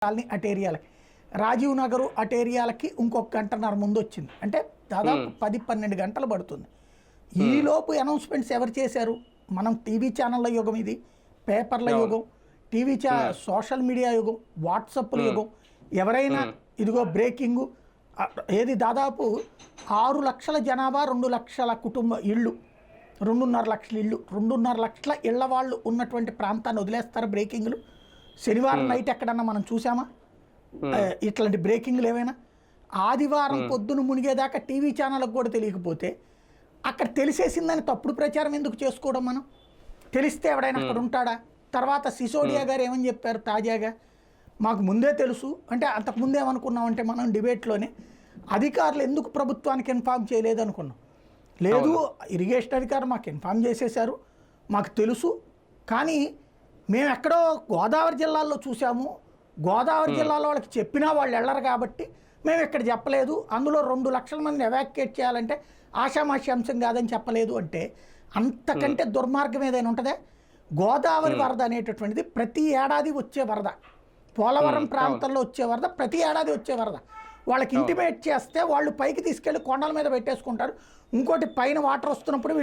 Colony అటు ఏరియాలకి, రాజీవ్ నగర్ అటు ఏరియాలకి ఇంకొక గంటన్నర ముందు వచ్చింది. అంటే దాదాపు 10-12 గంటలు పడుతుంది. ఈలోపు అనౌన్స్మెంట్స్ ఎవరు చేశారు? మనం టీవీ ఛానళ్ళ యుగం ఇది, పేపర్ల యుగం, సోషల్ మీడియా యుగం, వాట్సాప్ల యుగం. ఎవరైనా ఇదిగో బ్రేకింగ్, ఏది దాదాపు 6 లక్షల జనాభా, 2 లక్షల కుటుంబ ఇళ్ళు, 2.5 లక్షల ఇళ్ళు, 2.5 లక్షల ఇళ్ల వాళ్ళు ఉన్నటువంటి ప్రాంతాన్ని వదిలేస్తారు బ్రేకింగ్లు. శనివారం నైట్ ఎక్కడన్నా మనం చూసామా ఇట్లాంటి బ్రేకింగ్లు ఏమైనా? ఆదివారం పొద్దున మునిగేదాకా టీవీ ఛానళ్ళకు కూడా తెలియకపోతే అక్కడ తెలిసేసిందని తప్పుడు ప్రచారం ఎందుకు చేసుకోవడం? మనం తెలిస్తే ఎవడైనా అక్కడ ఉంటాడా? తర్వాత సిసోడియా గారు ఏమని చెప్పారు తాజాగా, మాకు ముందే తెలుసు అంటే, అంతకుముందు ఏమనుకున్నామంటే మనం డిబేట్లోనే అధికారులు ఎందుకు ప్రభుత్వానికి ఇన్ఫార్మ్ చేయలేదు అనుకున్నాం. లేదు, ఇరిగేషన్ అధికారులు మాకు ఇన్ఫార్మ్ చేసేశారు, మాకు తెలుసు, కానీ మేము ఎక్కడో గోదావరి జిల్లాల్లో చూసాము, గోదావరి జిల్లాలో వాళ్ళకి చెప్పినా వాళ్ళు వెళ్ళరు కాబట్టి మేము ఇక్కడ చెప్పలేదు, అందులో 2 లక్షల మందిని ఎవాక్యుయేట్ చేయాలంటే ఆషామాషి అంశం కాదని చెప్పలేదు అంటే అంతకంటే దుర్మార్గం ఏదైనా ఉంటుందా? గోదావరి వరద అనేటటువంటిది ప్రతి ఏడాది వచ్చే వరద, పోలవరం ప్రాంతంలో వచ్చే వరద, ప్రతి ఏడాది వచ్చే వరద. వాళ్ళకి ఇంటిమేట్ చేస్తే వాళ్ళు పైకి తీసుకెళ్ళి కొండల మీద పెట్టేసుకుంటారు. ఇంకోటి పైన వాటర్ వస్తున్నప్పుడు